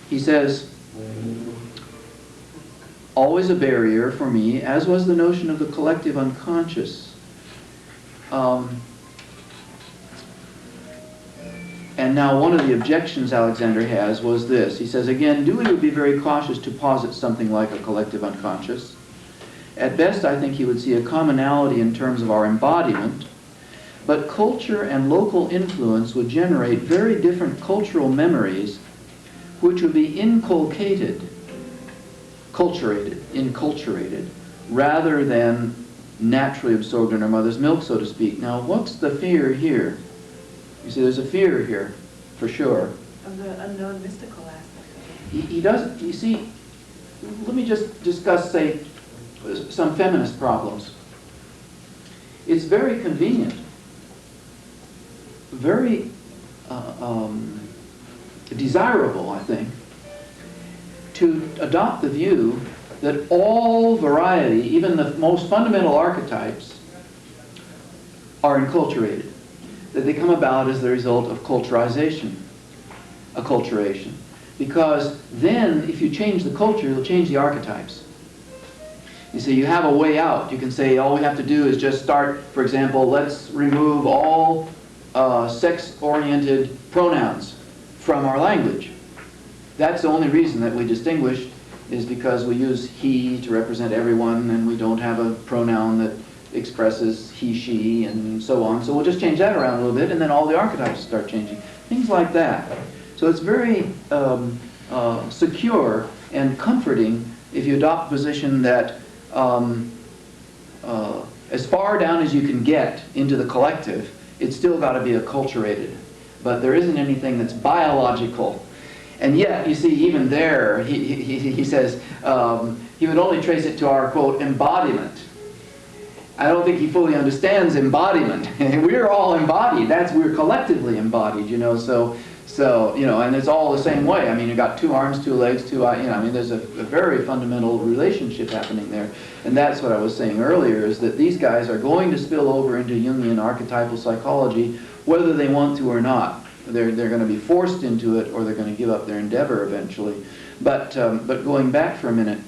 He says, always a barrier for me, as was the notion of the collective unconscious. And now one of the objections Alexander has was this. He says, again, Dewey would be very cautious to posit something like a collective unconscious. At best, I think he would see a commonality in terms of our embodiment, but culture and local influence would generate very different cultural memories which would be inculcated, enculturated, rather than naturally absorbed in our mother's milk, so to speak. Now, what's the fear here? You see, there's a fear here, for sure. Of the unknown mystical aspect of it. He does, you see, let me just discuss, say, some feminist problems. It's very convenient, very desirable, I think, to adopt the view that all variety, even the most fundamental archetypes, are enculturated. That they come about as the result of culturization, acculturation. Because then, if you change the culture, you'll change the archetypes. You see, you have a way out. You can say, all we have to do is just start, for example, let's remove all sex-oriented pronouns from our language. That's the only reason that we distinguish, is because we use he to represent everyone, and we don't have a pronoun that expresses he, she, and so on. So we'll just change that around a little bit, and then all the archetypes start changing. Things like that. So it's very secure and comforting if you adopt the position that as far down as you can get into the collective, it's still got to be acculturated. But there isn't anything that's biological. And yet, you see, even there, he says he would only trace it to our, quote, embodiment. I don't think he fully understands embodiment. We're all embodied. We're collectively embodied, you know. So you know, and it's all the same way. I mean, you got 2 arms, 2 legs, 2 eyes. You know, I mean, there's a very fundamental relationship happening there. And that's what I was saying earlier, is that these guys are going to spill over into Jungian archetypal psychology, whether they want to or not. They're going to be forced into it, or they're going to give up their endeavor eventually. But going back for a minute,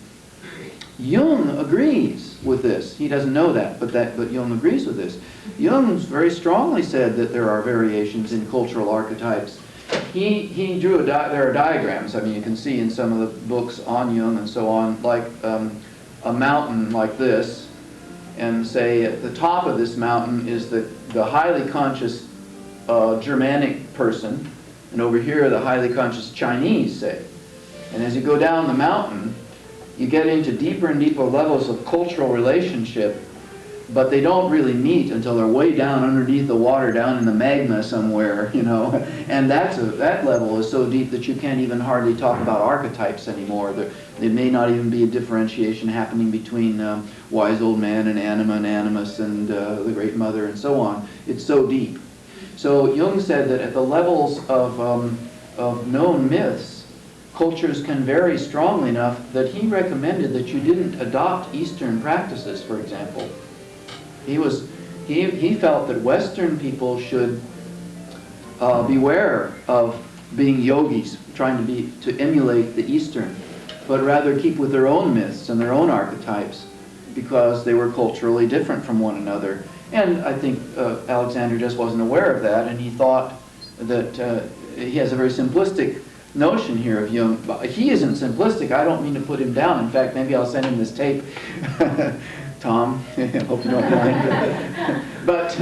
Jung agrees with this. He doesn't know that, but Jung agrees with this. Jung's very strongly said that there are variations in cultural archetypes. He drew there are diagrams. I mean, you can see in some of the books on Jung and so on, like a mountain like this, and say at the top of this mountain is the highly conscious Germanic person, and over here the highly conscious Chinese, say. And as you go down the mountain, you get into deeper and deeper levels of cultural relationship, but they don't really meet until they're way down underneath the water, down in the magma somewhere, you know. And that level is so deep that you can't even hardly talk about archetypes anymore. There may not even be a differentiation happening between wise old man and anima and animus and the great mother and so on. It's so deep. So Jung said that at the levels of known myths, cultures can vary strongly enough that he recommended that you didn't adopt Eastern practices, for example. He felt that Western people should beware of being yogis, trying to emulate the Eastern, but rather keep with their own myths and their own archetypes, because they were culturally different from one another. And I think Alexander just wasn't aware of that, and he thought that he has a very simplistic notion here of Jung. He isn't simplistic. I don't mean to put him down. In fact, maybe I'll send him this tape. Tom, I hope you don't mind. But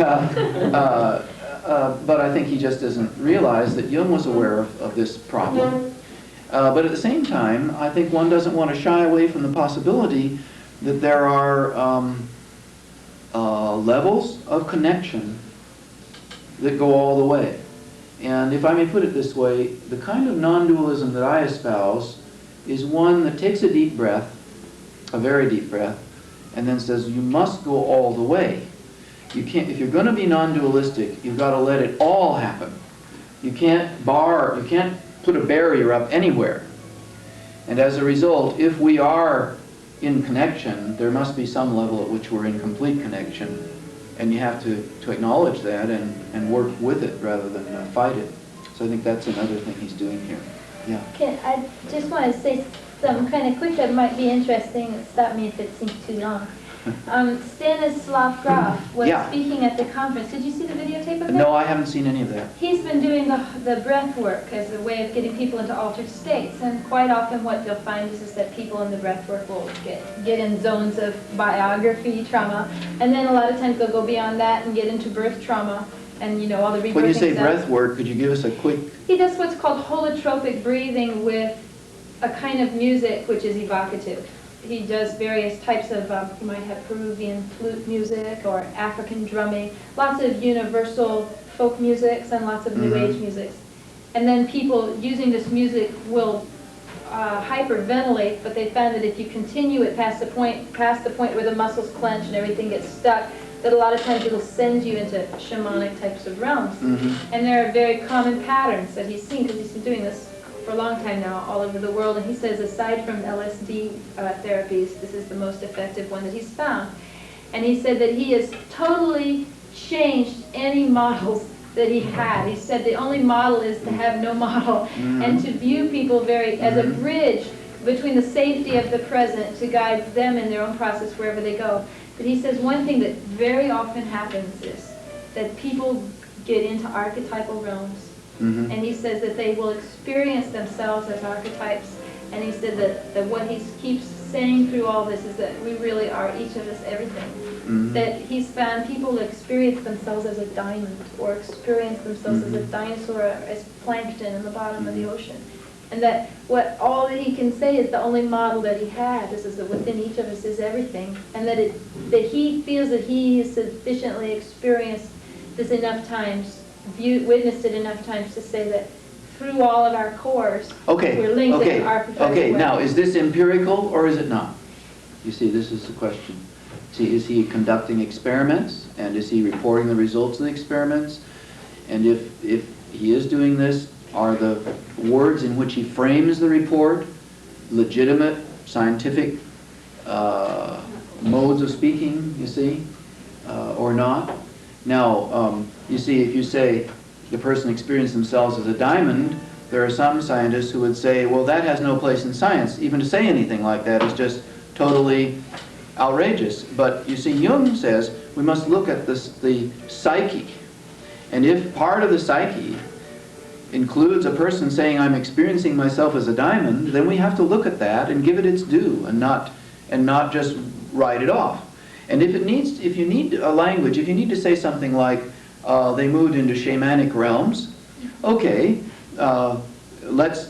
I think he just doesn't realize that Jung was aware of this problem. But at the same time, I think one doesn't want to shy away from the possibility that there are levels of connection that go all the way. And if I may put it this way, the kind of non-dualism that I espouse is one that takes a deep breath, a very deep breath, and then says, you must go all the way. You can't, if you're going to be non-dualistic, you've got to let it all happen. You can't put a barrier up anywhere. And as a result, if we are in connection, there must be some level at which we're in complete connection. And you have to acknowledge that and work with it rather than fight it. So I think that's another thing he's doing here. Yeah. I just want to say something kind of quick that might be interesting. Stop me if it seems too long. Stanislav Graf was Yeah. speaking at the conference. Did you see the videotape of it? No, I haven't seen any of that. He's been doing the breath work as a way of getting people into altered states, and quite often what you'll find is that people in the breath work will get in zones of biography trauma, and then a lot of times they'll go beyond that and get into birth trauma and, you know, all the rebirthing When you say stuff. breath work, could you give us a quick... He does what's called holotropic breathing with a kind of music which is evocative. He does various types of, you might have Peruvian flute music or African drumming, lots of universal folk musics and lots of New Age musics. And then people using this music will hyperventilate, but they found that if you continue it past the point where the muscles clench and everything gets stuck, that a lot of times it'll send you into shamanic types of realms. And there are very common patterns that he's seen, because he's been doing this for a long time now all over the world, and he says aside from LSD therapies, this is the most effective one that he's found. And he said that he has totally changed any models that he had. He said the only model is to have no model, and to view people very as a bridge between the safety of the present to guide them in their own process wherever they go. But he says one thing that very often happens is that people get into archetypal realms. And he says that they will experience themselves as archetypes. And he said that what he keeps saying through all this is that we really are, each of us, everything. That he's found people experience themselves as a diamond, or experience themselves as a dinosaur, as plankton in the bottom of the ocean. And that all that he can say is the only model that he had is that within each of us is everything. And that he feels that he has sufficiently experienced this enough times, witnessed it enough times to say that through all of our cores, we're linked in our prophetic way. Now, is this empirical or is it not? You see, this is the question. See, is he conducting experiments, and is he reporting the results of the experiments? And if he is doing this, are the words in which he frames the report legitimate, scientific modes of speaking, you see, or not? Now, you see, if you say the person experienced themselves as a diamond, there are some scientists who would say, well, that has no place in science. Even to say anything like that is just totally outrageous. But you see, Jung says we must look at the psyche. And if part of the psyche includes a person saying, I'm experiencing myself as a diamond, then we have to look at that and give it its due and not just write it off. And if you need a language, if you need to say something like, they moved into shamanic realms, okay, let's,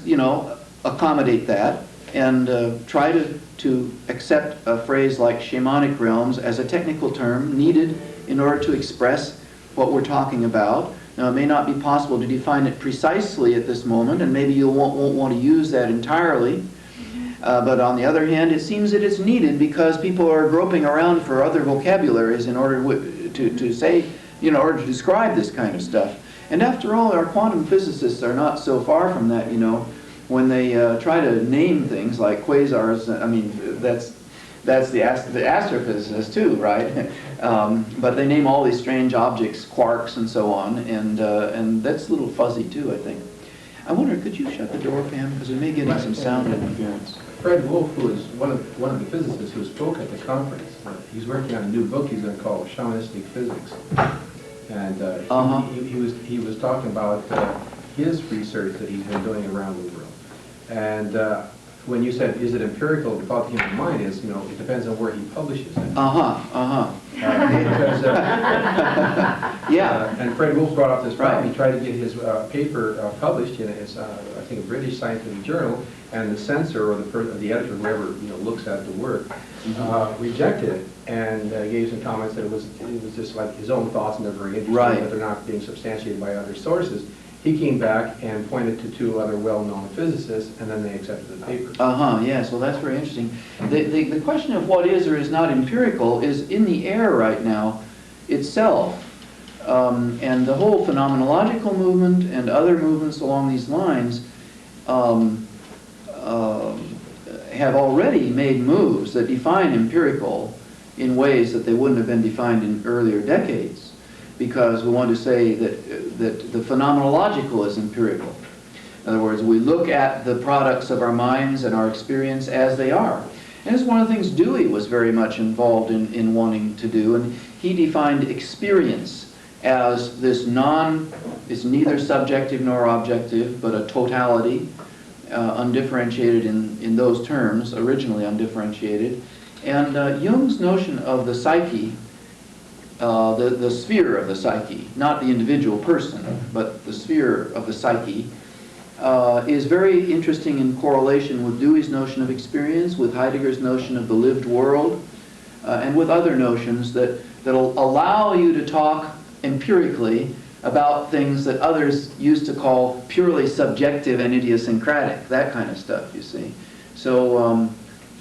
accommodate that and try to accept a phrase like shamanic realms as a technical term needed in order to express what we're talking about. Now, it may not be possible to define it precisely at this moment, and maybe you won't want to use that entirely. But on the other hand, it seems that it's needed because people are groping around for other vocabularies in order to say, in order to describe this kind of stuff. And after all, our quantum physicists are not so far from that, when they try to name things like quasars. I mean, that's the astrophysicists too, right? But they name all these strange objects, quarks and so on, and that's a little fuzzy too, I think. I wonder, could you shut the door, Pam, because we may get some sound interference. Fred Wolf, who is one of the physicists who spoke at the conference, he's working on a new book he's going to call Shamanistic Physics, and he was talking about his research that he's been doing around the world. And when you said, is it empirical, the thought that came to mind is, it depends on where he publishes it. Because, yeah. And Fred Wolf brought up this problem. Right. He tried to get his paper published in his, I think, a British scientific journal, and the censor or the editor, whoever looks at the work, rejected it and gave some comments that it was just like his own thoughts and they're very interesting, but they're not being substantiated by other sources. He came back and pointed to two other well-known physicists, and then they accepted the paper. Yes, well, that's very interesting. The question of what is or is not empirical is in the air right now itself. And the whole phenomenological movement and other movements along these lines have already made moves that define empirical in ways that they wouldn't have been defined in earlier decades, because we want to say that the phenomenological is empirical. In other words, we look at the products of our minds and our experience as they are. And it's one of the things Dewey was very much involved in wanting to do, and he defined experience as this it's neither subjective nor objective, but a totality, undifferentiated in those terms, originally undifferentiated. And Jung's notion of the psyche, the sphere of the psyche, not the individual person, but the sphere of the psyche, is very interesting in correlation with Dewey's notion of experience, with Heidegger's notion of the lived world, and with other notions that'll allow you to talk empirically about things that others used to call purely subjective and idiosyncratic, that kind of stuff, you see. So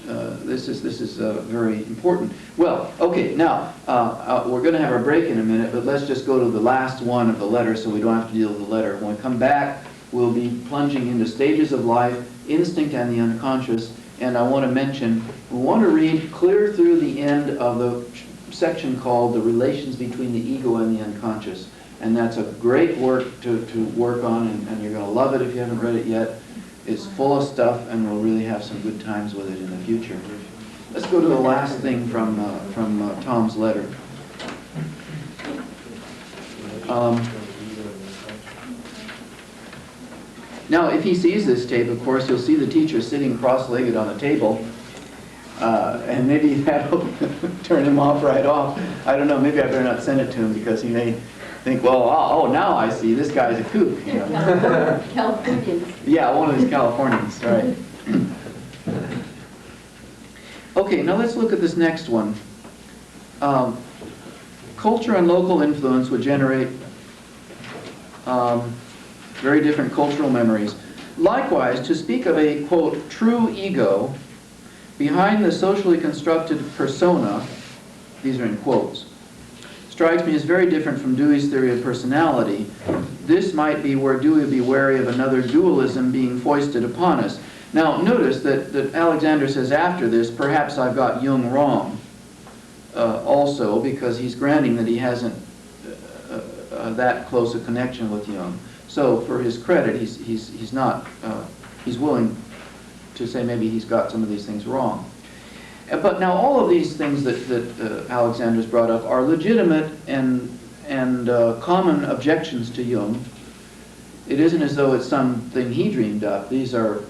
this is very important. Well, okay, now we're going to have our break in a minute, but let's just go to the last one of the letter so we don't have to deal with the letter. When we come back, we'll be plunging into stages of life, instinct and the unconscious, and I want to mention, we want to read clear through the end of the section called The Relations Between the Ego and the Unconscious. And that's a great work to work on, and you're going to love it if you haven't read it yet. It's full of stuff, and we'll really have some good times with it in the future. Let's go to the last thing from Tom's letter. Now, if he sees this tape, of course, you'll see the teacher sitting cross-legged on a table, and maybe that'll turn him off right off. I don't know, maybe I better not send it to him because he may think, well, oh, now I see, this guy's a kook. You know? Californians. Yeah, one of these Californians, right. Okay, now let's look at this next one. Culture and local influence would generate very different cultural memories. Likewise, to speak of a, quote, true ego behind the socially constructed persona, these are in quotes, strikes me as very different from Dewey's theory of personality. This might be where Dewey would be wary of another dualism being foisted upon us. Now, notice that Alexander says after this, perhaps I've got Jung wrong, also, because he's granting that he hasn't that close a connection with Jung. So, for his credit, he's not, he's willing to say maybe he's got some of these things wrong. But now all of these things that Alexander's brought up are legitimate and common objections to Jung. It isn't as though it's something he dreamed up. These are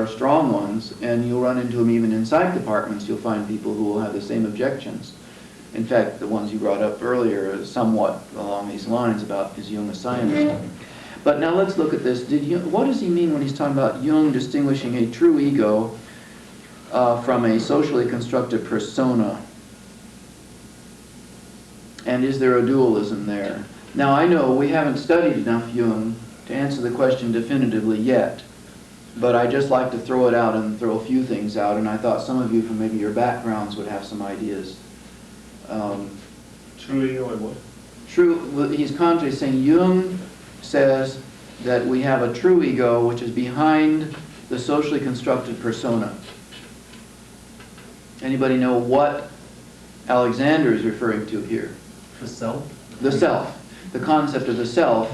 strong ones, and you'll run into them even in psych departments. You'll find people who will have the same objections. In fact, the ones you brought up earlier are somewhat along these lines about is Jung a scientist. But now let's look at this. What does he mean when he's talking about Jung distinguishing a true ego from a socially constructed persona? And is there a dualism there? Now I know we haven't studied enough Jung to answer the question definitively yet, but I just like to throw it out and throw a few things out, and I thought some of you from maybe your backgrounds would have some ideas. True ego and what? True, he's contrary, saying Jung says that we have a true ego which is behind the socially constructed persona. Anybody know what Alexander is referring to here? The self? The self. The concept of the self